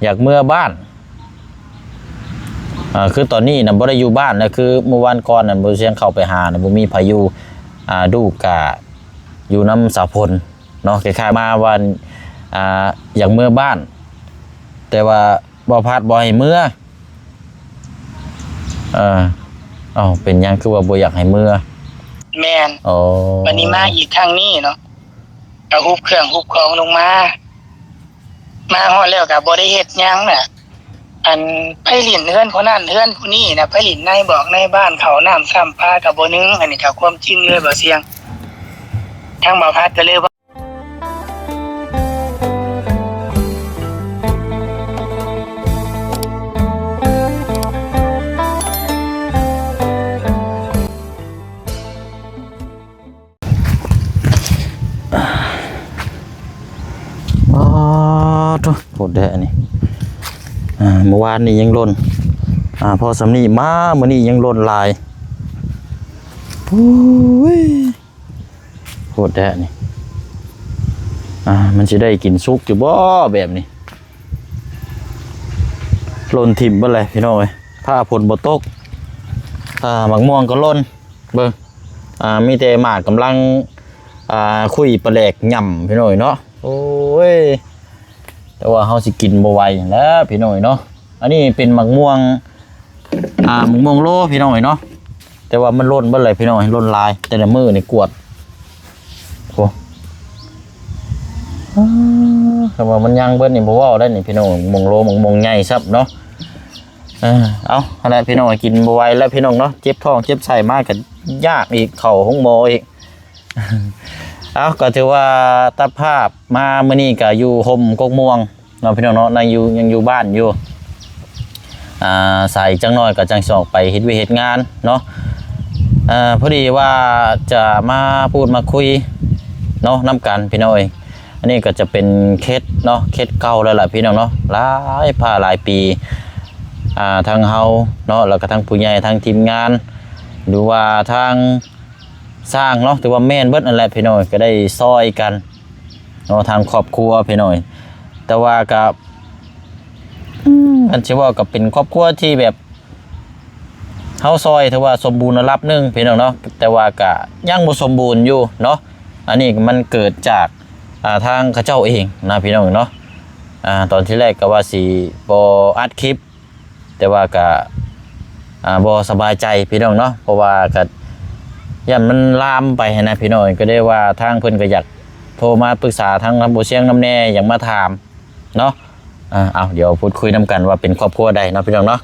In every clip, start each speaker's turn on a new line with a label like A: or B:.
A: อยากเมื่อบ้านคือตอนนี้นะบ่ได้อยู่บ้านนะคือเมื่อวานก่อนน่ะบ่เสียงเข้าไปหานะบ่มีพายุดูกะอยู่น้ำสาวพลเนาะคล้ายๆมาวันอยากเมื่อบ้านแต่ว่าบ่พัดบ่ให้เมื่อเป็นยังคือว่าบ่อยากให้เมื่อ
B: แม่นวันนี้มาอีกทางนี้เนาะเอาฮุบเครื่องฮุบของลงมาฮอดแล้วก็บ่ได้เฮ็ดหยังน่ะอันไปหลินเฮือนคนนั้นเฮือนผู้นี้นะไปหลินในบอกในบ้านเขาน้ำซ้ำปลากับบ่นึงอันนี้ก็ความจริงเลยบ่เสียงทางบ่พัดก็เลยว่า
A: โหดแท้นี่เมื่อวานนี้ยังล้นพอสำนีมาเมื่อนี้ยังล้นลายโอ้ยโหดแท้นี่มันจะได้กินซุกอยู่บ่แบบนี้ล้นถิ่มบ่เลยพี่น้องเอ้ยผ้าผลบ่ตกหมักม่วงก็ล้นเบิ่งมีแต่หมากกำลังคุยปลาแหลกย่ำพี่น้อยเนาะโอ้ยแต่ว่าเขาสิกินบ่ไหวแล้วพี่น้อยเนาะอันนี้เป็นหมักม่วงหมักม่วงโลพี่น้อยเนาะแต่ว่ามันล้นบ่เลยพี่น้อยล้นลายแต่ละมือนี่กวดโอ้แต่ว่ามันยังเบิ้ลนี่บ่ว่าได้นี่พี่น้องหมักม่วงโลหมักม่วงใหญ่ซับเนาะเอาอะไรพี่น้องกินบ่ไหวแล้วพี่น้องเนาะเจ็บท้องเจ็บไส้มากกันยากอีกเข่าห้องหมออีกเอาก็ถือว่าตัดภาพมาเมื่อนี้ก็อยู่ห่มกกม่วงเนาะพี่น้องเนาะยังอยู่บ้านอยู่ใส่จังน้อยกับจังสอกไปเฮ็ดวิเฮ็ดงานเนาะพอดีว่าจะมาพูดมาคุยเนาะน้ำกันพี่น้อยอันนี้ก็จะเป็นเคสเนาะเคสเก่าแล้วล่ะพี่น้องเนาะหลายปีทางเฮาเนาะแล้วก็ทางผู้ใหญ่ทางทีมงานหรือว่าทางสร้างเนาะถือว่าแม่นเบิดนั่นแหละพี่น้อยก็ได้ซอยกันเนาะทางครอบครัวพี่น้อยแต่ว่ากับอันที่ว่าก็เป็นครอบครัวที่แบบเฮาซอยถือว่าสมบูรณ์ระดับนึงพี่น้องเนาะแต่ว่าก็ยังบ่สมบูรณ์อยู่เนาะอันนี้มันเกิดจากทางเขาเจ้าเองนะพี่น้องเนาะตอนที่แรกก็ว่าสิบ่อัดคลิปแต่ว่าก็บ่สบายใจพี่น้องเนาะเพราะว่าก็ย่ามันลามไปนะพี่น้อยก็ได้ว่าทางเพิ่นก็อยากโทรมาปรึกษาทางบ่เสียงน้ำแน่อยากมาถามเนาะเอาเดี๋ยวพูดคุยนำกันว่าเป็นครอบครัวใดเนาะพี่น้องเนาะ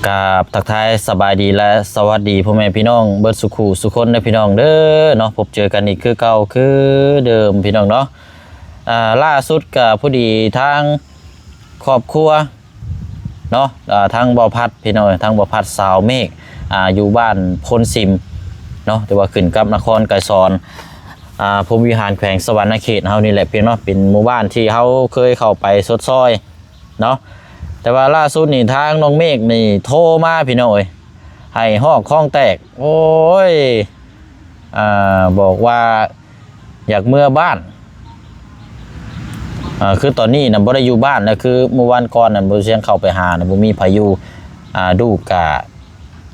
A: กับทักทายสบายดีและสวัสดีพ่อแม่พี่น้องเบิดสุขสุคนนะพี่น้องเด้อเนาะพบเจอกันอีกคือเก่าคือเดิมพี่น้องเนาะล่าสุดกับผู้ดีทางครอบครัวเนาะทางบ่อพัดพี่น้องทางบ่อพัดสาวเมฆอยู่บ้านพลซิมเนาะแต่ว่าขึ้นกับนครไกรสอนพรหมวิหารแขวงสวรรณเขตเฮานี่แหละเพียงเนาะเป็นหมู่บ้านที่เฮาเคยเข้าไปซดซอยเนาะแต่ว่าล่าสุดนี่ทางน้องเมฆนี่โทรมาพี่น้องให้ห้องคล้องแตกโอ้ยบอกว่าอยากเมื่อบ้านคือตอนนี้นะบ่ได้อยู่บ้านนะคือเมื่อวานก่อนน่ะบ่เสียงเข้าไปหานะบ่มีพายุดูกะ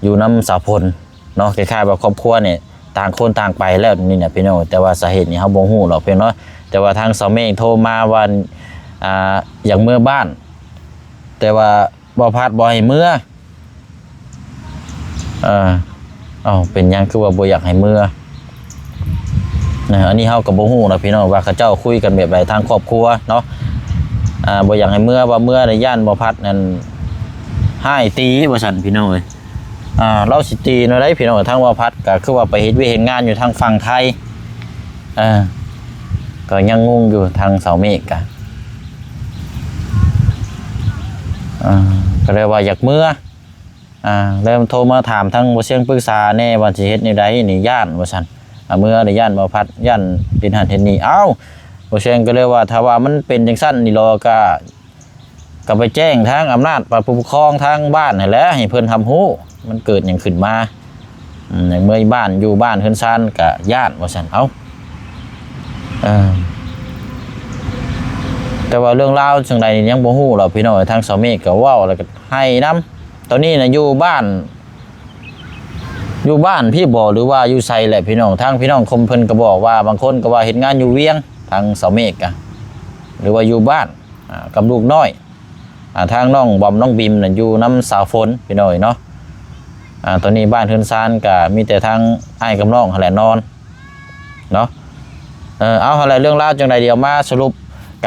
A: อยู่น้ำสาวพลเนาะคล้ายๆว่าครอบครัวเนี่ยต่างคนต่างไปแล้วนี่เนี่ยพี่น้องแต่ว่าสาเหตุนี่เขาบ่ฮู้หรอกเพียงเนาะแต่ว่าทางสาวเมฆโทรมาวันอยากเมื่อบ้านแต่ว่าบ่พัดบ่ให้เมื่อเป็นยังคือว่าบ่อยากให้เมื่ออันนี้เขากับบ่ฮู้นะพี่น้องว่าเขาเจ้าคุยกันแบบไรทางครอบครัวเนาะบ่อยากให้เมื่อว่าเมื่อในย่านบ่พัดนั่นให้ตีว่าซั่นพี่น้องเอ้ยเราสิตีเนาะได้พี่น้องทางบ่พัดก็คือว่าไปเฮ็ดวิเฮ็ดงานอยู่ทางฝั่งไทยก็ยังงงอยู่ทางเสาเมฆกะก็เลยว่าอยากเมื่อเริ่มโทรมาถามทางบ่เสียงปรึกษาแน่ว่าสิเฮ็ดแนวใดนี่ย่านว่าซั่นเมื่อในย่านบ่พัดย่านดินหันเฮ็ดนี่บ่เสียงก็เลยว่าถ้าว่ามันเป็นจังซั่นนี่รอก็ไปแจ้งทางอำนาจผู้ปกครองทางบ้านนั่นแหละให้เพิ่นทำฮู้มันเกิดหยังขึ้นมาเมื่อบ้านอยู่บ้านเฮือนซ่านก็ย่านว่าซั่น แต่ว่าเรื่องราวจังใดนี่ยังบ่ฮู้หรอกพี่น้องทางเสาเมฆก็เว้าแล้วก็ให้นํตอนนี้น่ะอยู่บ้านพี่บ่หรือว่าอยู่ไสแหละพี่น้องทางพี่น้องคมเพิ่นก็บอกว่าบางคนก็ว่าเฮ็ดงานอยู่เวียงทางเสาเมฆอะหรือว่าอยู่บ้านกับลูกน้อยทางน้องบอมน้องบิมน่ะอยู่น้ำสาวฝนพี่น้อยเนาะตอนนี้บ้านเฮือนซานก็มีแต่ทางอ้ายกับน้องหั่นแหละนอนเนาะเอาหั่นแหละเรื่องราวจังใดเดี๋ยวมาสรุป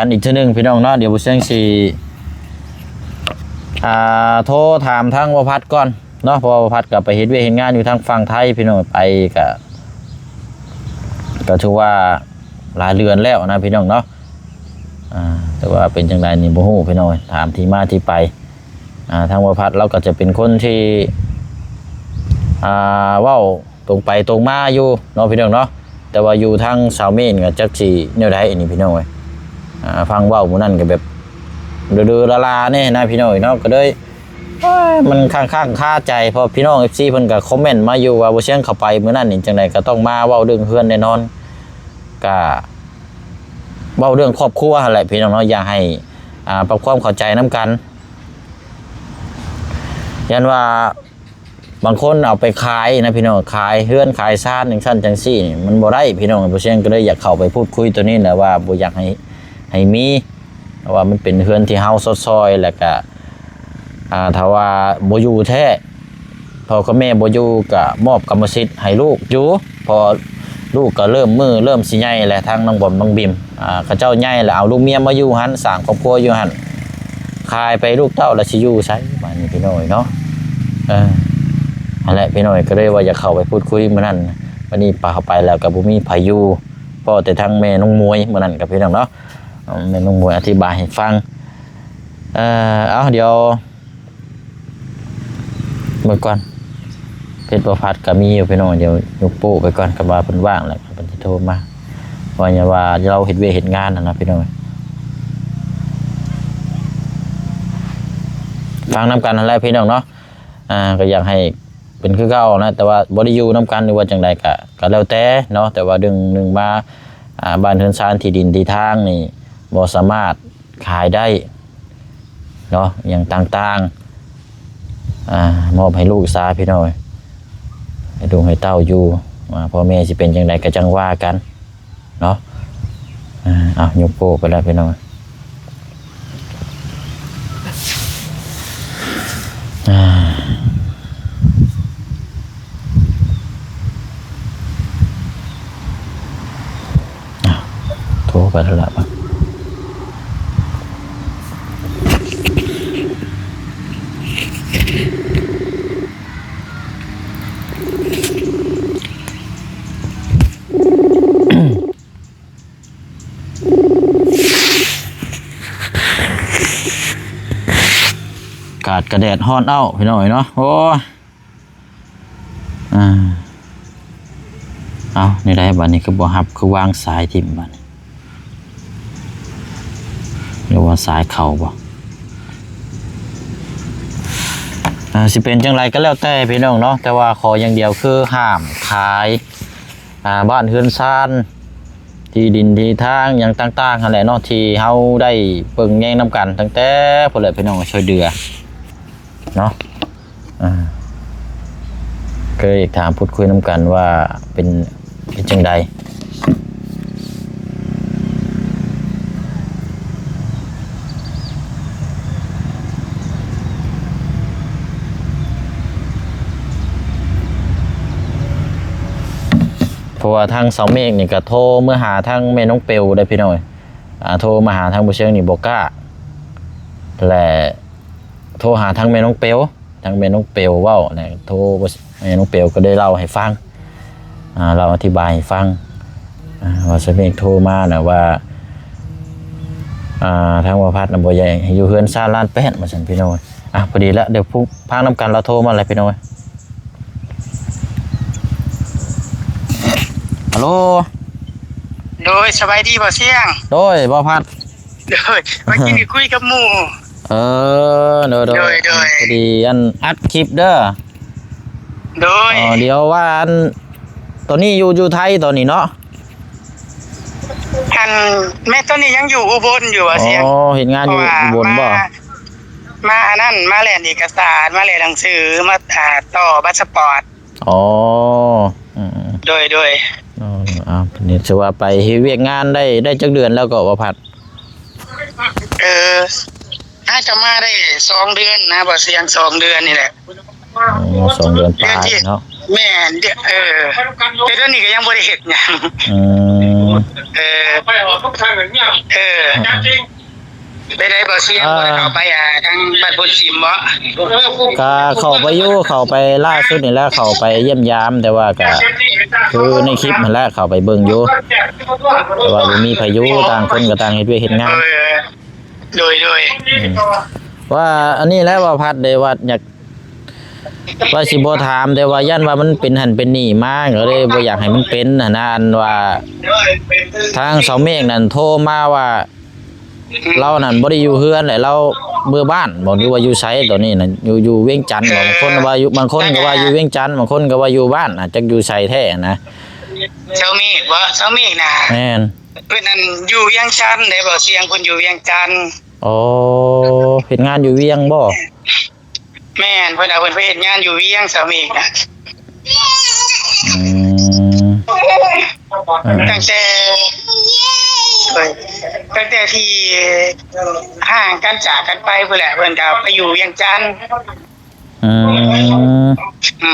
A: กันอีกทีนึงพี่น้องเนาะเดี๋ยวบ่เสียงสิโทรถามทางวพัฒน์ก่อนเนาะเพราะวพัฒน์ก็ไปเฮ็ดเวียกเฮ็ดงานอยู่ทางฝั่งไทยพี่น้องไปก็ถือว่าหลายเดือนแล้วนะพี่น้องเนาะแต่ว่าเป็นจังไดนี่บ่ฮู้พี่น้องถามที่มาที่ไปทางวพัฒน์เราก็จะเป็นคนที่เว้าตรงไปตรงมาอยู่เนาะพี่น้องเนาะแต่ว่าอยู่ทางสาวเมนก็จักสิแนวใดอันนี้พี่น้องเอ้ยฟังเว้าหมู่นั้นก็แบบเดือๆลาๆนี่นะพี่น้องเนาะก็เลยมันข้างๆคาใจเพราะพี่น้อง FC เพิ่นก็คอมเมนต์มาอยู่ว่าบ่เชียงเข้าไปมื้อนั้นนี่จังไดก็ต้องมาเว้าเรื่องเฮือนแน่นอนก็เว้าเรื่องครอบครัวหั่นแหละพี่น้องเนาะอย่าให้ปรับความเข้าใจนํกันยันว่าบางคนเอาไปขายนะพี่น้องขายเฮือนขายซ่านจังซั่นจังซี่นี่มันบ่ได้พี่น้องบ่เชียงก็เลยอยากเข้าไปพูดคุยตัวนี้แหละว่าบ่อยากให้มีเพราะว่ามันเป็นเฮือนที่เฮาสดซอยแล้วก็ถ้าว่าบ่อยู่แท้พ่อกับแม่บ่อยู่ก็มอบกรรมสิทธิ์ให้ลูกอยู่พอลูกก็เริ่มสิใหญ่แล้วทางน้องบอมน้องบิมเขาเจ้าใหญ่แล้วเอาลูกเมียมาอยู่หั่นสร้างครอบครัวอยู่หั่นขายไปลูกเต้าแล้วสิอยู่ไสบัดนี้พี่น้อยเนาะนั่นแหละพี่น้อยก็เลยว่าจะเข้าไปพูดคุยมื้อนั้นวันนี้ป้าเข้าไปแล้วก็บ่มีไผอยู่เพราะแต่ทางแม่น้องมวยมื้อนั้นกับพี่น้องเนาะแม่น้องมวยอธิบายให้ฟังเอาเดี๋ยวเมื่อก่อนเพชรประพัดก็มีอยู่พี่น้องเดี๋ยวยกโป้ไปก่อนกับว่าเพิ่นว่างแล้วเพิ่นสิโทรมาว่าอย่าว่าเราเฮ็ดเวียกเฮ็ดงานนะพี่น้องฟังนำกันนั่นแหละพี่น้องเนาะก็อยากให้เป็นคือเก่านะแต่ว่าบ่ได้อยู่นำกันหรือว่าจังใดก็แล้วแต่เนาะแต่ว่าดึงมาบ้านเฮือนซานที่ดินที่ทางนี่บ่สามารถขายได้เนาะอย่างต่างๆมอบให้ลูกซาพี่น้อยให้ดูให้เต้าอยู่พ่อแม่สิเป็นจังใดก็จังว่ากันเนาะยกโป้ไปแล้วพี่น้อยโทรไปแล้วล่ะกาดกระแดดฮ้อนเอ้าพี่น้อยเนาะโอ้เอาในได้บัดนี้ก็บ่ฮับคือวางสายทิ่มบัดนี้หรือว่าสายเข่าบ่สิเป็นจังไรก็แล้วแต่พี่น้องเนาะแต่ว่าขออย่างเดียวคือห้ามขายบ้านเฮือนซานที่ดินที่ทางอย่างต่างๆนั่นแหละเนาะที่เฮาได้เบิ่งแย่งนํกันตั้งแต่พุ่นแหละพี่น้องช่วยเดือเนาะเคยถามพูดคุยน้ำกันว่าเป็นจังใดเพราะว่าทางเสาเมฆนี่ก็โทรเมื่อหาทางแม่น้องเปลวได้พี่น้อยโทรมาหาทางบุเชียงนี่บ่กล้าและโทรหาทางแม่น้องเปลวทางแม่น้องเปลวเว้าเนี่ยโทรแม่น้องเปลวก็ได้เล่าให้ฟังเราอธิบายให้ฟังว่าเสาเมฆโทรมาน่ะว่าทางวพัฒน์บ่ใหญ่อยู่เฮือนซ่าล้านแป้นว่าซั่นพี่น้อยพอดีแล้วเดี๋ยวพานํกันเราโทรมาเลยพี่น้อยฮัลโหล
B: โดยสบายดีบ่เสียง
A: โดยบ่พัด
B: โดยเมื่อกี้นี่คุยกับหมู่
A: โดยพอดีอัดคลิปเด้อ
B: โดย
A: เดี๋ยวว่าตอนนี้อยู่ไทยตอนนี้เนาะ
B: อันแม่ตอนนี้ยังอยู่อุบลอยู่อะเสียง
A: อ๋อเห็นงานอยู่อุบลบ่
B: มาอันนั้นมาแลนเอกสารมาแลนหนังสือมาต่อพาสปอร์ต
A: อ๋ออืม
B: โดย
A: อ๋อนี่จะว่าไปเฮ็ดเวียกงานได้จักเดือนแล้วก็ว่าพัด
B: น่าจะมาได้2 เดือนนะบ่เสียง2 เดือนนี่แหละ
A: อ๋อ2 เดือนปลายเนาะ
B: แม่นเดี๋ยวนี้ก็ยังบ่ได้เฮ็ดหยัง
A: อืม
B: ไปออกทุกทางแบบเนี้ยจริงไปได้บ่เสียงบ่ได้เข้าไปทางบ้านพุ่นสิมบ่
A: ก็เข้าไปอยู่เข้าไปล่าสุดนี่แหละเข้าไปเยี่ยมยามแต่ว่าก็คือในคลิปนั่นแหละเข้าไปเบิ่งอยู่แต่ว่าบ่มีพายุต่างคนก็ต่างเฮ็ดเวียกเฮ็ดงาน
B: โดย
A: ว่าอันนี้แหละว่าพัดได้ว่าอยากว่าสิบ่ถามแต่ว่ายันว่ามันเป็นหันเป็นนี่มาก็เลยบ่อยากให้มันเป็นน่ะนะอันว่าทางเสาเมฆนั่นโทรมาว่าเรานั่นบ่ได้อยู่เฮือนแหละเราเบื่อบ้านบ่รู้ว่าอยู่ไสตอนนี้น่ะอยู่เวียงจันทน์บางคนว่าอยู่บางคนก็ว่าอยู่เวียงจันทน์บางคนก็ว่าอยู่บ้านจักอยู่ไสแท้นะ
B: เช้ามีบ่เช้ามีน่ะ
A: แม่น
B: เพิ่นนั่นอยู่เวียงจันทน์ได้บ่เสียงเพิ่นอยู่เวียงจันทน์
A: อ๋อเฮ็ดงานอยู่เวียงบ่
B: แม่นเพิ่นเอาเพิ่นไปเฮ็ดงานอยู่เวียงเช้ามีน่ะ
A: อืม
B: ตั้งแต่ที่ห่างกันจากกันไปพุ่นแหละเพิ่นก็ไปอยู่เวียงจันทน์
A: อืม
B: อื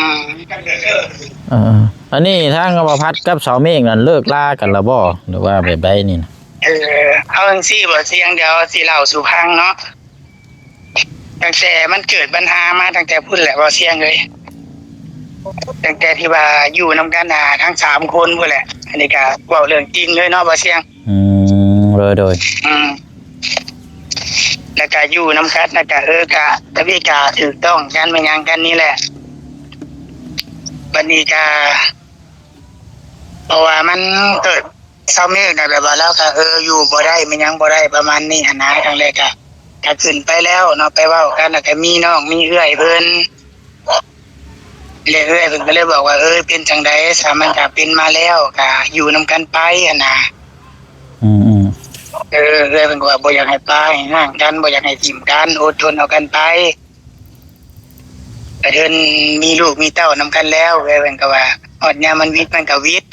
B: ม
A: อันนี้ทางกบพัดกับเสาเมฆนั่นเลิกลากันแล้วบ่หรือว่าแบบใดนี่นะ
B: เอาจังซี่บ่เสียงเดี๋ยวสิเล่าสู่ฟังเนาะตั้งแต่มันเกิดปัญหามาตั้งแต่พุ่นแหละบ่เสียงเลยตั้งแต่ที่ว่าอยู่นำกันทั้ง3 คนพุ่นแหละ อันนี้ก็เว้าเรื่องจริงเลยเนาะบ่เสียง
A: โดย
B: แล้วก็อยู่นำกันแล้วก็ก็ตะวิกาถูกต้องกันไม่ยังกันนี่แหละบัดนี้ก็เพราะว่ามันเกิดเศร้าเมฆน่ะแบบว่าแล้วก็อยู่บ่ได้ไม่ยังบ่ได้ประมาณนี้หั่นนะครั้งแรกก็ขึ้นไปแล้วเนาะไปเว้ากันแล้วก็มีน้องมีเอื้อยเพิ่นเรื่อยๆเพิ่นก็เลยบอกว่าเป็นจังได๋สามันก็เป็นมาแล้วก็อยู่นำกันไปหั่นน่ะ เรื่อยเพิ่นก็ว่าบ่อยากให้ไปห่างกันบ่อยากให้ทิ่มกันอดทนเอากันไปแต่เพิ่นมีลูกมีเต้านำกันแล้วเพิ่นก็ว่าฮอดยามมันวิทย์มันก็วิทย์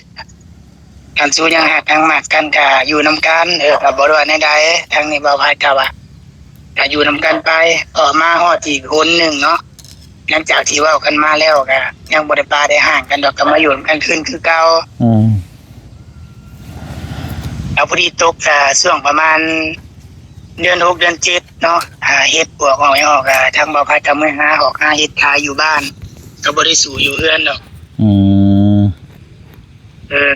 B: กันสู้ยังหักยังมักกันก็อยู่นำกันก็บ่ได้ว่าใดๆทางนี้บ่พาดก็ว่าก็อยู่นำกันไปมาฮอดอีกคนหนึงเนาะหลังจากที่เว้ากันมาแล้วก็ยังบ่ได้ปาได้ห่างกันดอกก็มาอยู่นำกันคืนคือเก่าเอาพอดีตกช่วงประมาณเดือน6เดือน7เนาะเฮ็ดปวกออกไม่ออกทางบ่พัดก็มื้อหาออกหาเฮ็ดขายอยู่บ้านก็บ่ได้สู่อยู่เฮือนดอก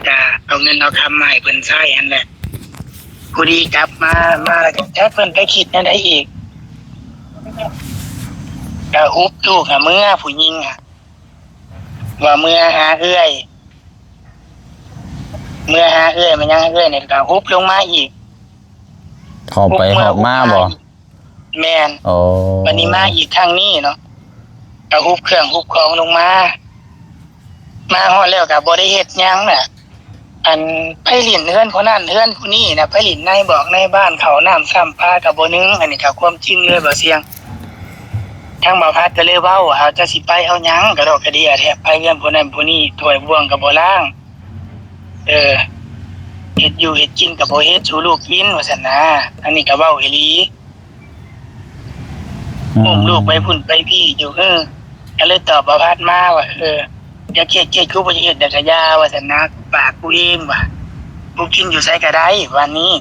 B: ก็เอาเงินเอาคำมาให้เพิ่นใช้อันแหละพอดีกลับมาถ้าเพิ่นไปคิดนั่นได้อีกก็อุบลูกเมื่อผู้หญิงว่าเมื่อหาเอื้อยมันยังเอื้อยนี่ก็ฮุบลงมาอีก
A: หอบไปหอบมาบ่
B: แม่น
A: อ๋อ
B: วันนี้มาอีกทางนี้เนาะก็ฮุบเครื่องฮุบของลงมาฮอดแล้วก็บ่ได้เฮ็ดหยังน่ะอันไปหลินเฮือนคนนั้นเฮือนผู้นี้น่ะไปหลินในบอกในบ้านเขาน้ำซ้ำปลาก็บ่นึงอันนี้ก็ความจริงเลยบ่เสียงทางบ่พัดก็เลยเว้าว่าจะสิไปเอาหยังก็ดอกกระเดียแท้ไปเฮือนผู้นั้นผู้นี้ถ้วยบ่วงก็บ่ล้างเฮ็ดอยู่เฮ็ดกินก็บ่เฮ็ดสู่ลูกกินว่าซั่นนะอันนี้ก็เว้าอีหลีลูกไปพุ่นไปพี่อยู่ก็เลยตอบบ่พัดมาว่าอย่าเครียดกูบ่เฮ็ดดอกกะยาว่าซั่นนะปากกูเองว่ากูกินอยู่ไสก็ได้วันนี้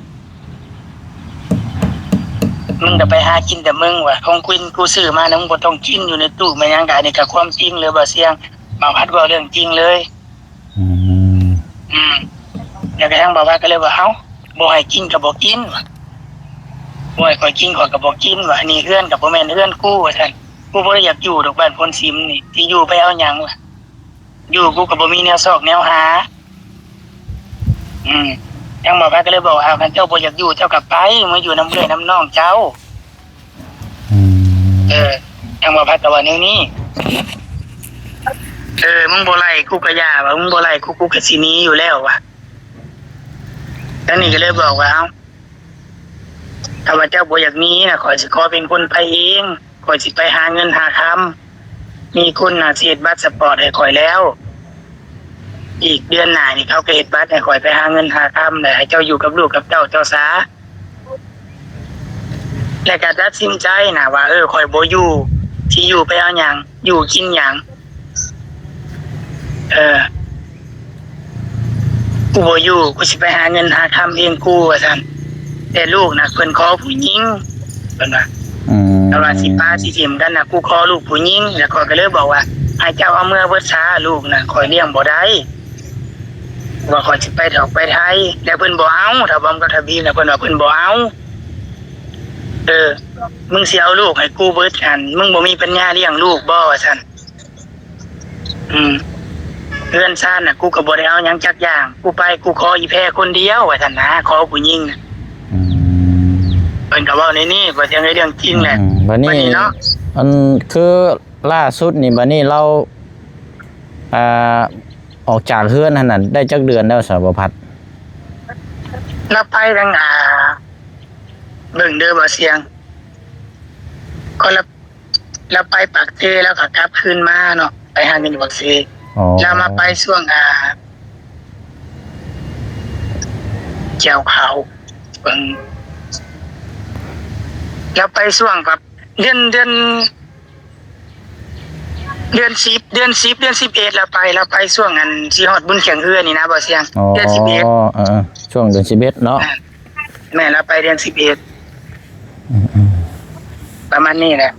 B: มึงก็ไปหากินแต่มึงว่าของกูซื้อมานะมึงบ่ต้องกินอยู่ในตู้แม่ยังก็อันนี้ก็ความจริงเลยบ่เสียงบ่พัดเว้าเรื่องจริงเลยแล้วก็ทางบ่ว่าก็เลยว่าเอ้าบ่ให้กินก็บ่กินว่ะบ่ให้ข้อยกินข้อยก็บ่กินว่ะอันนี้เฮือนก็บ่แม่นเฮือนกูว่าซั่นกูบ่ได้อยากอยู่ดอกบ้านพนสิมนี่ที่อยู่ไปเอาหยังว่ะอยู่กูก็บ่มีแนวซอกแนวหาทางบ่ว่าก็เลยบอกว่าคันเจ้าบ่อยากอยู่เจ้าก็ไปมาอยู่นำเอื้อยนำน้องเจ้าทางบ่ว่าก็ว่าแนวนี้มึงบ่ไล่กูก็ย่าว่ามึงบ่ไล่กูก็สิหนีอยู่แล้วว่ะ แล้วนี่ก็เลยบอกว่าถ้าว่าเจ้าบ่อยากมีนะขอยสิขอเป็นคนไปเองขอยสิไปหาเงินหาคำมีคนน่ะสิเฮ็ดบัตรสปอร์ตให้ข่อยแล้วอีกเดือนหน้านี่เขาก็เฮ็ดบัตรให้ข่อยไปหาเงินหาคำแล้วให้เจ้าอยู่กับลูกกับเจ้าซะแล้วก็ตัดสินใจนะว่าข่อยบ่อยู่ที่อยู่ไปเอาหยังอยู่กินหยังกูบ่อยู่กูสิไปหาเงินหาคำเองกูว่าซั่นแต่ลูกน่ะเพิ่นขอผู้หญิงเพิ่นว่าแต่ว่าสิป้าสิถิ่มกันน่ะกูขอลูกผู้หญิงแล้วก็เลยบอกว่าให้เจ้าเอาเมื่อเบิดช้าลูกน่ะข่อยเลี้ยงบ่ได้ว่าข่อยสิไปออกไปไทยแล้วเพิ่นบ่เอาถ้าบ่ก็ทะบีแล้วเพิ่นว่าเพิ่นบ่เอามึงสิเอาลูกให้กูเบิดกันมึงบ่มีปัญญาเลี้ยงลูกบ่ว่าซั่นเพื่อนซ่านน่ะกูก็บ่ได้เอาหยังจักอย่างกูไปกูขออีแพ้คนเดียวว่าซั่นนะขอผู้หญิงน่ะเพิ่นก็เว้าในนี้บ่เสียงเรื่องจริงแหละ
A: บัดนี้เนาะอันคือล่าสุดนี่บัดนี้เราออกจากเฮือนนั่นน่ะได้จักเดือนแล้วสาวพัด
B: เราไปทางเบิ่งเด้อบ่เสียงก็เราไปปากเทแล้วก็กลับคืนมาเนาะไปหาเงินปากเทแล้วมาไปช่วงเจ้าเขาเบิ่งแล้วไปช่วงกับเดือน10เดือน11แล้วไปช่วงอันสิฮอดบุญแข่งเรือนี่นะบ่เสียงเดือน11
A: ช่วงเดือน11เนาะ
B: แม่เราไปเดือน11ประมาณนี้แหละ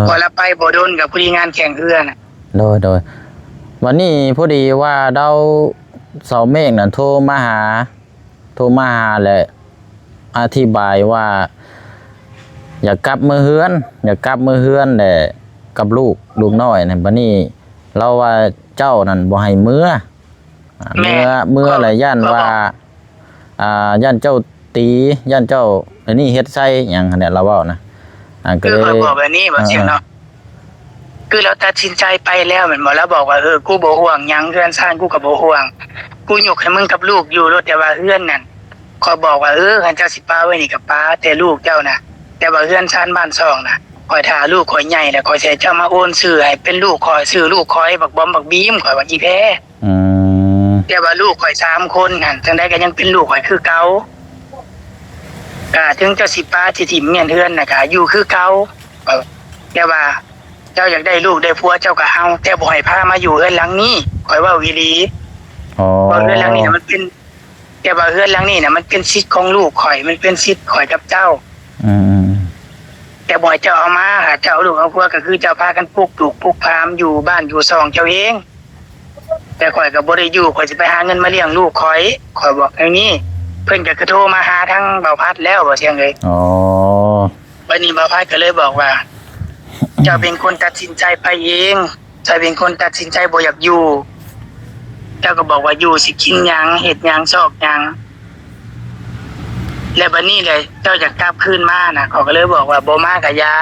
B: พอเราไปบ่โดนกับผู้งานแข่งเรือน่ะ
A: โดยวันนี้พอดีว่าเราเสาเมฆน่ะโทรมาหาแหละอธิบายว่าอยากกลับมือเฮือนแหละกับลูกน้อยนั่นบัดนี้เราว่าเจ้านั่นบ่ให้เมื่ออะไรย่านว่าย่านเจ้าตีย่านเจ้าอันนี้เฮ็ดไส้หยังเนี่ยเราเว้านะ
B: ก็เลยบอกแบบนี้บ่เสียงเนาะคือเราตัดสินใจไปแล้วเหมือนบ่แล้วบอกว่ากูบ่ห่วงหยังเฮือนซ่านกูก็บ่ห่วงกูยกให้มึงกับลูกอยู่รถแต่ว่าเฮือนนั่นขอบอกว่าคันเจ้าสิป้าไว้นี่กับป้าแต่ลูกเจ้าน่ะแต่ว่าเฮือนซ่านบ้านซองน่ะคอยท่าลูกคอยใหญ่แล้วคอยสิเจ้ามาโอนชื่อให้เป็นลูกคอยชื่อลูกคอยบักบอมบักบีมคอยว่าอีแพ้แต่ว่าลูกคอย3คนหั่นจังได๋ก็ยังเป็นลูกคอยคือเก่าถึงเจ้าสิป้าสิถิ่มเมียนเฮือนน่ะก็อยู่คือเก่าแต่ว่าเจ้าอยากได้ลูกได้ผัวเจ้าก็เอาแต่บ่ให้พามาอยู่เฮือนหลังนี้ข่อยว่าอีหลีว่าเฮือนหลังนี้น่ะมันเป็นแต่ว่าเฮือนหลังนี้น่ะมันเป็นสิทธิ์ของลูกข่อยมันเป็นสิทธิ์ข่อยกับเจ้าแต่บ่ให้เจ้าเอามาเจ้าเอาลูกเอาผัวก็คือเจ้าพากันปลูกปลูกพามอยู่บ้านอยู่ซองเจ้าเองแต่ข่อยก็บ่ได้อยู่ข่อยสิไปหาเงินมาเลี้ยงลูกข่อยบอกอย่างนี้เพิ่นก็โทรมาหาทั้งเบาพัดแล้วบ่เสียงเลยบัดนี้เบาพัดก็เลยบอกว่าเจ้าเป็นคนตัดสินใจไปเองเจ้าเป็นคนตัดสินใจบ่อยากอยู่เจ้าก็บอกว่าอยู่สิกินหยังเฮ็ดหยังซอกหยังแล้วบัดนี้เลยเจ้าอยากกลับคืนมาน่ะเขาก็เลยบอกว่าบ่มาก็อย่า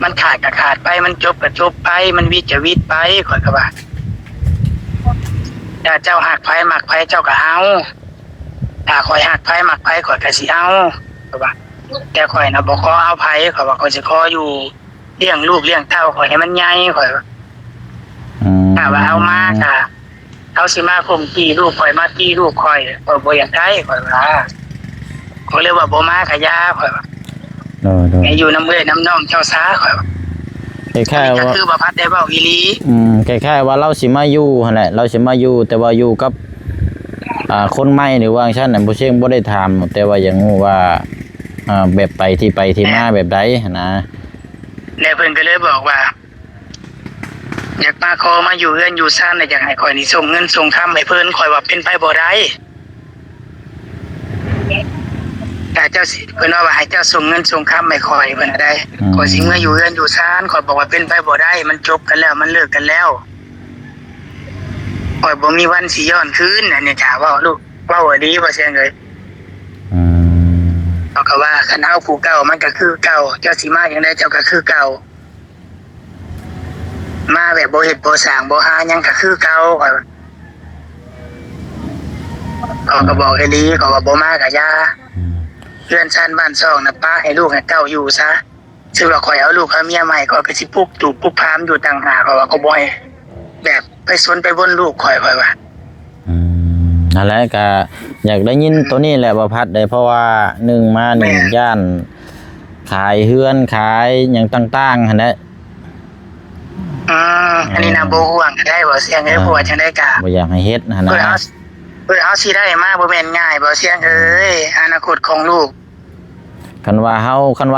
B: มันขาดก็ขาดไปมันจบก็จบไปมันวิตก็วิตไปข่อยก็ว่าถ้าเจ้าหักไผมักไผเจ้าก็เอาถ้าข่อยหักไผมักไผข่อยก็สิเอาก็ว่าแต่ข่อยน่ะบ่ขอเอาไผข่อยว่าข่อยสิขออยู่เลี้ยงลูกเลี้ยงเต้าข่อยให้มันใหญ่ข่อยว่าถ้าว่าเอามาก็เอาสิมาข่มตีลูกข่อยมาตีลูกข่อยบ่อยากได้ข่อยว่าข่อยเลยว่าบ่มาก็อย่าข่อยว่าให้อยู่นำเอ้ยนำน้องเจ้าซาข่อยว่าแค่ว่าคือบ่พัดได้เว้าอีหลี
A: แค่ว่าเราสิมาอยู่หั่นแหละเราสิมาอยู่แต่ว่าอยู่กับคนใหม่หรือว่าซั่นน่ะบ่เชิงบ่ได้ถามแต่ว่าอย่างงูว่าแบบไปที่มาแบบใดนะ
B: แล้วเพิ่นก็เลยบอกว่าอยากมาขอมาอยู่เฮือนอยู่ซ่านน่ะอยากให้ข่อยนี่ส่งเงินส่งคำให้เพิ่นข่อยว่าเป็นไปบ่ได้แต่เจ้าสิเพิ่นว่าให้เจ้าส่งเงินส่งคำให้ข่อยเพิ่นได้ข่อยสิมาอยู่เฮือนอยู่ซ่านข่อยบอกว่าเป็นไปบ่ได้มันจบกันแล้วมันเลิกกันแล้วข่อยบ่มีวันสิย้อนคืนอันนี้จ้าเว้าลูกเว้าดีบ่เสียงเลยเขาก็ว่าคันเฮาผู้เก่ามันก็คือเก่าเจ้าสิมาจังได๋เจ้าก็คือเก่ามาแบบบ่เฮ็ดบ่สร้างบ่หาหยังก็คือเก่าข่ เขาก็บอกไอ้ลีเขาก็บ่มากับยาเพื่อนชานบ้านซองนะป้าให้ลูกให้เต้าอยู่ซะซึ่งว่าข่อยเอาลูกเอาเมียใหม่ก็ไปสิปลุกตู่ปลุกพามอยู่ต่างหากเขาว่าก็บ่ให้แบบไปสนไปวนลูกข่อยว่า
A: นั่นแหละก็อยากได้ยินตัวนี้แหละบ่พัดได้เพราะว่าหนึ่งมาหนึ่งย่านขายเฮือนขายหยังต่างๆหั่นแหละ
B: อันนี้นะบ่ห่วงได้บ่เสียงเอ้ยผัวจังได้กะ
A: บ่อยากให้เฮ็ดหั่นนะ
B: เพื่อเอาสิได้มาบ่แม่นง่ายบ่เสียงเอ้ยอนาคตของลูก
A: คันว่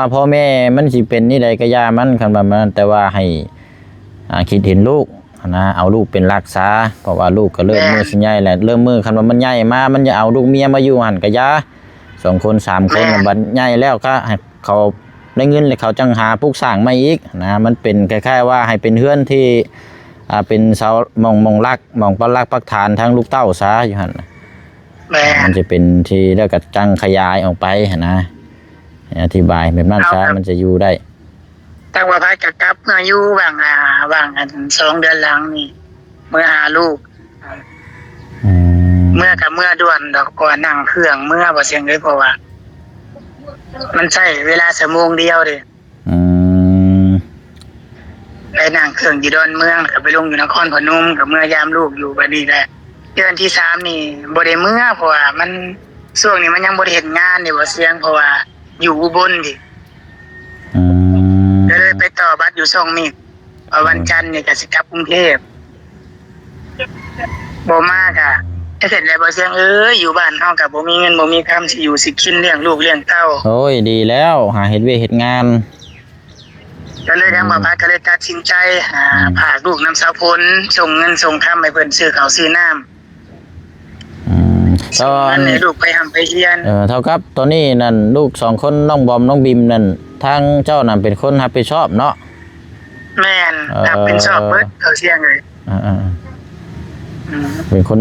A: าพ่อแม่มันสิเป็นนี่ใดก็ย่ามันคันว่ามันแต่ว่าให้คิดเห็นลูกนะเอาลูกเป็นหลักษาเพราะว่าลูกก็เริ่มมือสิใหญ่แหละเริ่มมือคันว่ามันใหญ่มามันจะเอาลูกเมียมาอยู่หั่นก็ย่า2คน3คนบัดใหญ่แล้วก็ให้เขาได้เงินแล้วเขาจังหาปลูกสร้างมาอีกนะมันเป็นคล้ายๆว่าให้เป็นเฮือนที่เป็นเสามองรักมองปักรักปักฐานทั้งลูกเต้าซะอยู่หั่น
B: แม่
A: มันจะเป็นที่แล้วก็จังขยายออกไปหั่นนะอธิบายแบบนั้นซะมันจะอยู่ได้
B: ตั้งว่าพายกลับมาอยู่ว่างอัน2เดือนหลังนี่เมื่อหาลูกเมื่อกับเมื่อด่วนดอกก่อนนั่งเครื่องเมื่อบ่เสียงเลยเพราะว่ามันใช้เวลาชั่วโมงเดียวเด้ ไปนั่งเครื่องอยู่ดอนเมืองก็ไปลงอยู่นครพนมกับเมื่อยามลูกอยู่บัดนี้แหละเดือนที่3นี่บ่ได้เมื่อเพราะว่ามันช่วงนี้มันยังบ่ได้เฮ็ดงานนี่บ่เสียงเพราะว่าอยู่อุบลดิก็เลยไปต่อบัตรอยู่2มิตรพอวันจันทร์นี่ก็สิกลับกรุงเทพบ่มาก็เสร็จแล้วบ่เสียงอยู่บ้านเฮาก็บ่มีเงินบ่มีคำสิอยู่สิกินเลี้ยงลูกเลี้ยงเต้า
A: โอ้ยดีแล้วหาเฮ็ดเวยกเฮ็ดงาน
B: ก็เลยยังมาพักก็เลยตัดสินใจพาลูกน้ำสาวพลส่งเงินส่งคำให้เพิ่นซื้อข้าวซื้อน้ำส่งเงินให้ลูกไปทำไปเรียน
A: เท่ากับตอนนี้นั่นลูก2คนน้องบอมน้องบิมนั่นทางเจ้านั่นเป็นคนรับผิดชอบเนาะ
B: แม่นรับเป็นชอบเบิดเขาเสียงเลย
A: เป็นคน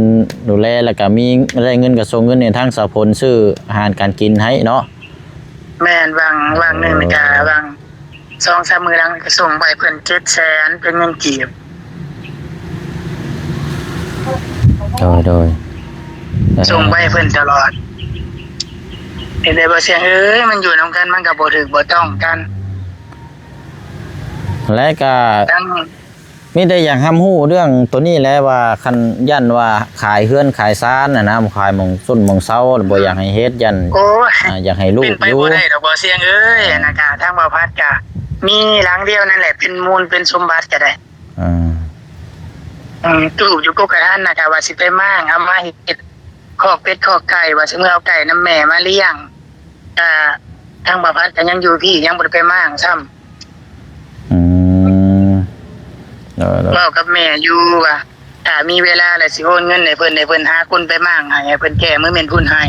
A: ดูแลแล้วก็มีได้เงินก็ส่งเงินในทางสาวพลซื้ออาหารการกินให้เนาะ
B: แม่นวางนึงก็วาง2-3 มื้อหลังก็ส่งไปเพิ่น700,000เป็นเงินกีบ
A: โดย
B: ส่งไปเพิ่นตลอดแต่บ่เสียงมันอยู่นำกันมันก็บ่ถูกบ่ต้องกัน
A: และก็มีแต่อยากห้ำฮู้เรื่องตัวนี้แหละว่าคันยันว่าขายเฮือนขายซ่านน่ะนะขายหม่องส้นหม่องเซาบ่อยากให้เฮ็ดยันอยากให้ลูกอยู่
B: เป็นไปบ่ได้ดอกบ่เสียงนะคะทางบ่พัดก็มีหลังเดียวนั่นแหละเป็นมูลเป็นสมบัติก็ได้ตู้อยู่กกระทันนะคะว่าสิไปมั่งเอามาเฮ็ดคอกเป็ดคอกไก่ว่าสิเมื่อเอาไก่น้ำแม่มาเลี้ยงทางบ่พัดก็ยังอยู่พี่ยังบ่ได้ไปมั่งซ้ำเว้ากับแม่อยู่ว่าถ้ามีเวลาแล้วสิโอนเงินให้เพิ่นหาคนไปมั่งให้เพิ่นแก้มื้อแม่นพุ่นให้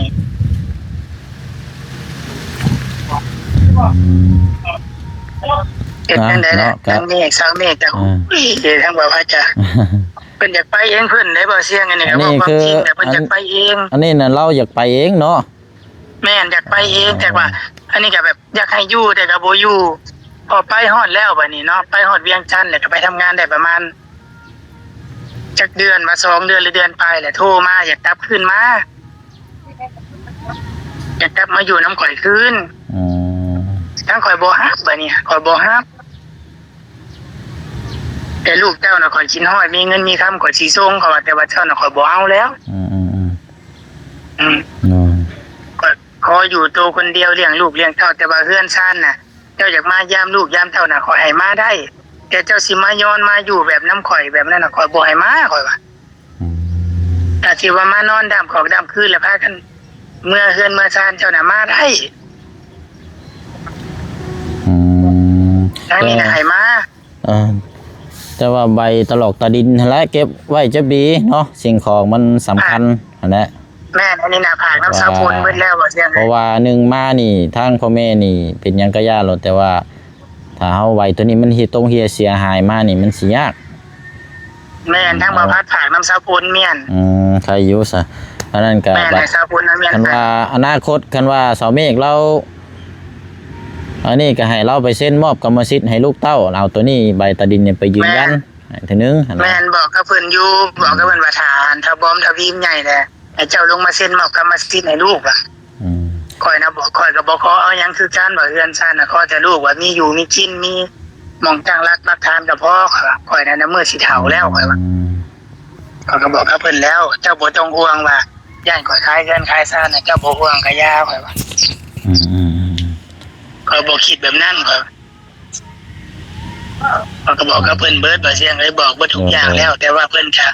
B: เป็นจังได๋ล่ะทางนี้สาวเมฆก็ทางบ่ว่าจะเพิ่นอยากไปเองเพิ่นได้บ่เสียงอันนี้ก็บอกความจริงแต่เพิ่นอยากไปเอง
A: อันนี้น่ะเราอยากไปเองเนาะ
B: แม่นอยากไปเองแต่ว่าอันนี้ก็แบบอยากให้อยู่แต่ก็บ่อยู่พอไปฮอดแล้วบัดนี้เนาะไปฮอดเวียงจันทน์แล้วก็ไปทำงานได้ประมาณจักเดือนมา2เดือนหรือเดือนไปแหละโทรมาอยากกลับคืนมาอยากกลับมาอยู่น้ำข่อยคืนทั้งข่อยบ่ฮักบัดนี้ข่อยบ่ฮักแต่ลูกเจ้าน่ะข่อยกินฮอดมีเงินมีคำข่อยสิส่งเขาว่าแต่ว่าเจ้าน่ะข่อยบ่เอาแล้วขออยู่ตัวคนเดียวเลี้ยงลูกเลี้ยงเต้าแต่ว่าเฮือนซ่านน่ะเจ้าอยากมายามลูกยามเต้าน่ะข่อยให้มาได้แต่เจ้าสิมาย้อนมาอยู่แบบน้ำข่อยแบบนั้นน่ะข่อยบ่ให้มาข่อยว่าแต่สิว่ามานอนดำของดำคืนแล้วพากันเมื่อเฮือนเมื่อซ่านเจ้าน่ะมาได้ทางนี้น่ะให้มา
A: แต่ว่าใบตลอกตะดินและเก็บไว้จะดีเนาะสิ่งของมันสำคัญนั่นแหละ
B: แม่อันนี้น่ะผากน้ำสาวพลเบิดแล้วบ่เสียง
A: เพราะว่า1มานี่ทางพ่อแม่นี่เป็นหยังก็ยากหรอกแต่ว่าถ้าเฮาไว้ตัวนี้มันเฮียเสียหายมานี่มันสิยาก
B: แม่ทางบ่พัดผากน้ำสาวพลเมียน
A: ใครอยู่ซะอันนั้นก็
B: แม่สาวพลน้ำเมียน
A: คันว่าอนาคตคันว่าเสาเมฆเราอันนี้ก็ให้เราไปเซ็นมอบกรรมสิทธิ์ให้ลูกเต้าเอาตัวนี้ใบตะดินเนี่ยไปยืนยันทีนึง
B: แม่นบอกกับเพิ่นอยู่บอกกับเพิ่นว่าฐานถ้าบอมถ้าพิมพ์ใหญ่แหละ ให้เจ้าลงมาเซ็นมอบกรรมสิทธิ์ให้ลูกอ่ะ
A: อืม
B: ข่อยนะบอกข่อยก็บ่ขอเอาหยังคือการบ่เฮือนซ่านน่ะขอแต่ลูกว่ามีอยู่มีกินมีหม่องตั้งรักทานก็พอค่ะข่อยนั้นมื้อสิเฒ่าแล้วข่อยว่าข่อยก็บอกกับเพิ่นแล้ว เจ้าบ่ต้องห่วงว่าย่านข่อยขายเฮือนขายซ่านน่ะเจ้าบ่ห่วงก็อย่าข่อยว่า
A: อืมอืมอืม
B: ข่อยบ่คิดแบบนั้นข่อยก็บอกกับเพิ่นเบิดบ่เสียงเลยบอกเบิดทุกอย่างแล้ว แต่ว่าเพิ่นก็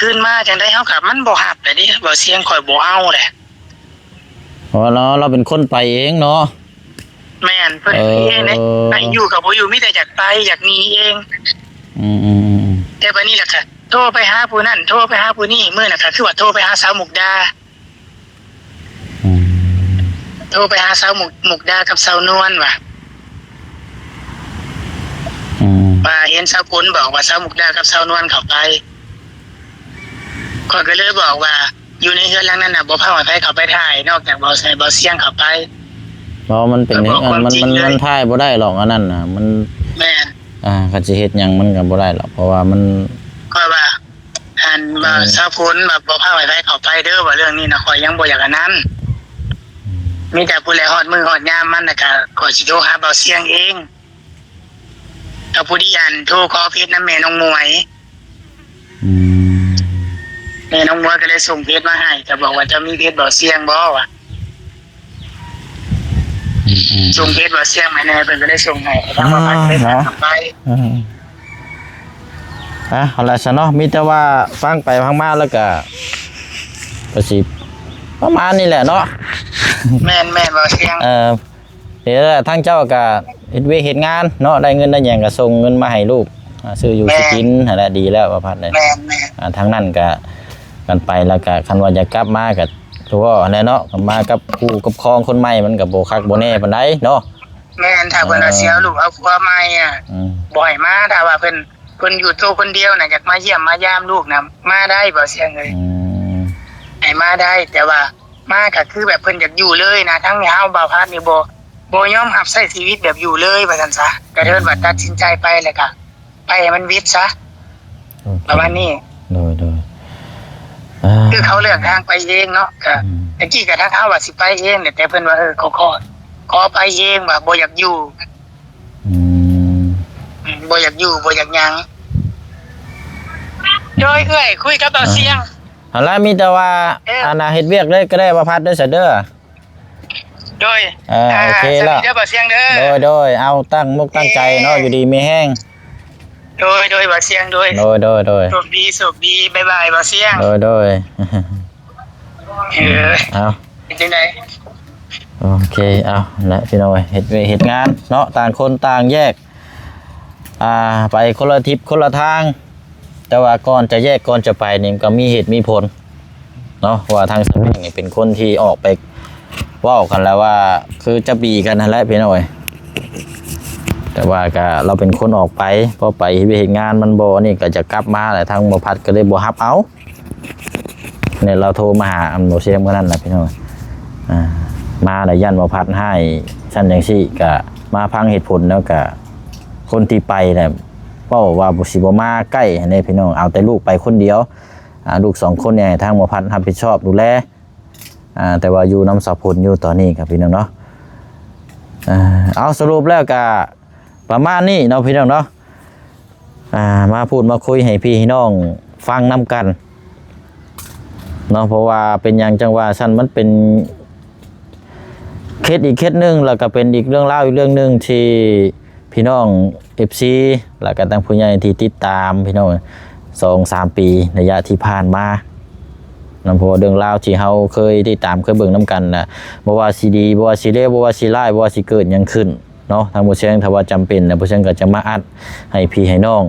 B: ขึ้นมาจังได๋เฮาก็มันบ่ฮับเลยดิบ่เสียงข่อยบ่เอาแหละ
A: เพราะเราเป็นคนไปเองเนาะ
B: แม่นเพิ่นเองเนี่ยไปอยู่กับบ่อยู่มีแต่อยากไปอยากหนีเอง
A: อืมอืมอืม
B: แต่บัดนี้ล่ะค่ะโทรไปหาผู้นั้นโทรไปหาผู้นี้มื้อน่ะค่ะคือว่าโทรไปหาสาวมุกดา
A: อืม
B: โทรไปหาสาวมุกดากับสาวนวลว่ะ
A: อืม
B: ว่าเห็นสาวคุณบอกว่าสาวมุกดากับสาวนวลเข้าไปข้อยก็เลยบอกว่าอยู่ในเฮือนหลังนั้นน่ะบ่พาให้ไผเข้าไปถ่ายนอกจากบ่ใส่บ่เสียงเข้าไป
A: เพราะมันเป็นมันท่ายบ่ได้หรอกอันนั้นน่ะมัน
B: แม่น
A: ก็สิเฮ็ดหยังมันก็บ่ได้หรอกเพราะว่ามัน
B: ก็ว่าอันว่าสาวคุณแบบบ่พาให้ไผเข้าไปเด้อว่าเรื่องนี้น่ะข้อยยังบ่อยากอันนั้นมีแต่ผู้ใดฮอดมือฮอดยามมันน่ะก็ข้อยสิโทรหาเบาเสียงเองถ้าผู้ที่อันโทรขอเพจนำแม่น้องมวย
A: อืม
B: แม่น้องมวยก็เลยส่งเพจมาให้ก็บอกว่าจะมีเพจเบาเสียงบ่วะ
A: อืมอืม
B: ส่งเพจเบาเสียงมาแน่เพิ่นก็เลยส่งให้ทางว่าพักเพจไป
A: เอาล่ะซะเนาะมีแต่ว่าฟังไปฟังมาแล้วก็สิประมาณนี้แหละเนาะ
B: แม่นเบาเสียง
A: เดี๋ยวทางเจ้าก็เฮ็ดเวยกเฮ็ดงานเนาะได้เงินได้หยังก็ส่งเงินมาให้ลูกซื้ออยู่สิกินนั่นแหละดีแล้วว่าพัดเลย
B: แม่น
A: ทางนั้นก็กันไปแล้วก็คันว่าจะกลับมาก็ตัวว่าแน่เนาะกลับมากับผู้กับครองคนใหม่มันก็บ่คักบ่แน่ปานใดเนาะ
B: แม่นถ้าเพิ่นเอาเสียลูกเอาผัวใหม่อ่ะ
A: อืม
B: บ่ให้มาถ้าว่าเพิ่นอยู่ตัวคนเดียวน่ะอยากมาเยี่ยมมายามลูกน่ะมาได้เบาเสียงเลย
A: อืม
B: ให้มาได้แต่ว่ามาก็คือแบบเพิ่นอยากอยู่เลยนะทั้งเฮาบ่าวพัดนี่บ่ยอมรับใช้ชีวิตแบบอยู่เลยว่าซั่นซะก็เทิดว่าตัดสินใจไปเลยก็ไปให้มันวิทย์ซะประมาณนี้
A: โดย
B: คือเขาเลือกทางไปเองเนาะก็ตะกี้ก็ทักเฮาว่าสิไปเองแต่เพิ่นว่าขอไปเองว่าบ่อยากอยู่
A: อืม
B: บ่อยากอยู่บ่อยากหยังโดยเอ้ยคุยกับเบาเสียง
A: เอาล่ะมีแต่ว่าเฮ็ดเวียกเลยก็ได้ว่าพัดเด้อซะเด้อ
B: โดย
A: โอเคแล้ว
B: สวัสดีเด้อเบาเสียงเด้อ
A: โดยเอาตั้งมุกตั้งใจเนาะอยู่ดีมีแห้ง
B: โดยเบาเสียงโดย
A: โดย
B: สุขดีบ๊ายบายเบาเสียง
A: โดย เอา
B: เป็นจังได๋
A: โอเคเอาละพี่น้อยเฮ็ดงานเนาะต่างคนต่างแยกไปคนละทิศคนละทาง แต่ว่าก่อนจะแยกก่อนจะไปนี่ก็มีเหตุมีผลเนาะว่าทางสำนักนี่เป็นคนที่ออกไปเว้ากันแล้วว่าคือจะบีกันนั่นแหละพี่น้อยแต่ว่าก็เราเป็นคนออกไปพอไปเฮ็ดงานมันบ่นี่ก็จะกลับมาแหละทางบ่พัดก็เลยบ่รับเอาเนี่ยเราโทรมาหาบ่เสียงมื้อนั้นน่ะพี่น้อยมาแล้วยันบ่พัดให้ซั่นจังซี่ก็มาฟังเหตุผลแล้วก็คนที่ไปเนี่ยเว้าว่าบ่สิบ่มาใกล้ให้พี่น้องเอาแต่ลูกไปคนเดียวลูก2คนเนี่ยทางบ่พัดรับผิดชอบดูแลแต่ว่าอยู่น้ำสะพลอยู่ตอนนี้ครับพี่น้องเนาะเอาสรุปแล้วก็ประมาณนี้เนาะพี่น้องเนาะมาพูดมาคุยให้พี่น้องฟังนำกันเนาะเพราะว่าเป็นอย่างจังว่าสั้นมันเป็นเคสอีกเคสหนึ่งแล้วก็เป็นอีกเรื่องเล่าอีกเรื่องหนึ่งที่พี่น้อง FC แล้วก็ตั้งผู้ใหญ่ที่ติดตามพี่น้อง 2-3 ปีระยะที่ผ่านมาเพราะว่าเรื่องราวที่เฮาเคยติดตามเคยเบิ่งนํกันน่ะบ่ว่าสิดีบ่ว่าสิเลวบ่ว่าสิร้ายบ่ว่าสิเกิดหยังขึ้นเนาะทางผู้เชี่ยวชาญถ้าว่าจำเป็นนะผู้เชี่ยวชาญก็จะมาอัดให้พี่ให้น้อง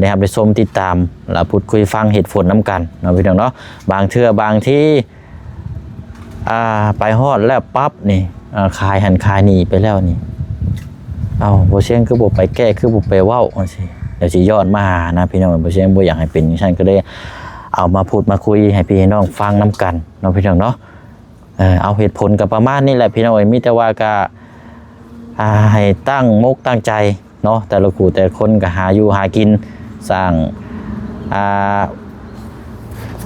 A: ได้รับได้ชมติดตามแล้วพูดคุยฟังเหตุผลนํกันเนาะพี่น้องเนาะบางเทื่อบางที่ไปฮอดแล้วปั๊บนี่ขายหันขายนี่ไปแล้วนี่ผู้เชี่ยวชาญคือบ่ไปแก้คือบ่ไปเว้าจังซี่เดี๋ยวสิย้อนมานะพี่น้องผู้เชี่ยวชาญบ่อยากให้เป็นอย่างนั้นก็เลยเอามาพูดมาคุยให้พี่ให้น้องฟังนํกันเนาะพี่น้องเนาะเอาเหตุผลกับประมาณนี้แหละพี่น้องมีแต่ว่าก็ให้ตั้งมุกตั้งใจเนาะแต่ละคู่แต่คนก็หาอยู่หากินสร้าง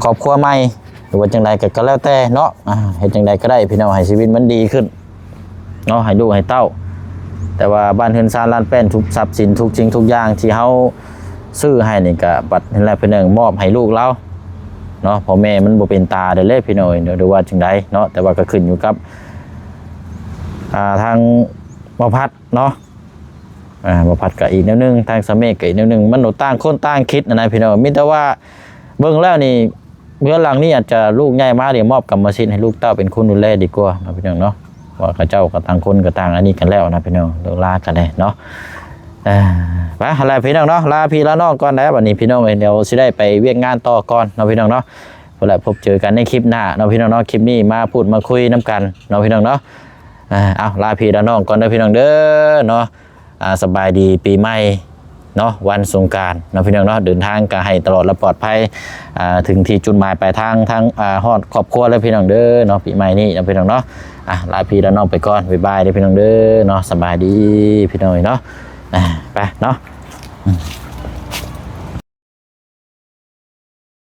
A: ครอบครัวใหม่ รือว่าจังใดก็แล้วแต่เนาะเฮ็ดจังใดก็ได้พี่น้องให้ชีวิตมันดีขึ้นเนาะให้ลูกให้เต้าแต่ว่าบ้านเฮือนซานลานแป้นทุกทรัพย์สินทุกสิ่งทุกอย่างที่เฮาซื้อให้นี่ก็บัดนั่นแหละพี่น้องมอบให้ลูกเราเนาะพ่อแม่มันบ่เป็นตาได้เลยพี่น้องหรือว่าจังใดเนาะแต่ว่าก็ขึ้นอยู่กับทางบ่พัดเนาะบ่พัดก็อีกแนวนึงทางสะเมฆก็อีกแนวนึงมันบ่ต่างคนต่างคิดนะพี่น้องมีแต่ว่าเบิ่งแล้วนี่เมื่อหลังนี้อาจจะลูกใหญ่มาเดี๋ยวมอบกรรมสิทธิ์ให้ลูกเต้าเป็นคนดูแลดีกว่านะพี่น้องเนาะว่าเขาเจ้าก็ต่างคนก็ต่างอันนี้กันแล้วนะพี่น้องเลิกลากันได้เนาะไปอะไรพี่น้องเนาะลาพี่ลาน้องก่อนแล้ววันนี้พี่น้องเดี๋ยวสิได้ไปเวียกงานต่อก่อนเนาะพี่น้องเนาะเพื่อพบเจอกันในคลิปหน้าเนาะพี่น้องเนาะคลิปนี้มาพูดมาคุยน้ำกันเนาะพี่น้องเนาะเอาลาพี่ลาน้องก่อนเด้อพี่น้องเด้อเนาะสบายดีปีใหม่เนาะวันสงกรานต์เนาะพี่น้องเนาะเดินทางก็ให้ตลอดและปลอดภัยถึงที่จุดหมายปลายทางทั้งฮอดครอบครัวและพี่น้องเด้อเนาะปีใหม่นี้เนาะพี่น้องเนาะลาพี่ลาน้องไปก่อนบ๊ายบายเด้อพี่น้องเด้อเนาะสบายดีพี่น้องเนาะไปเนาะ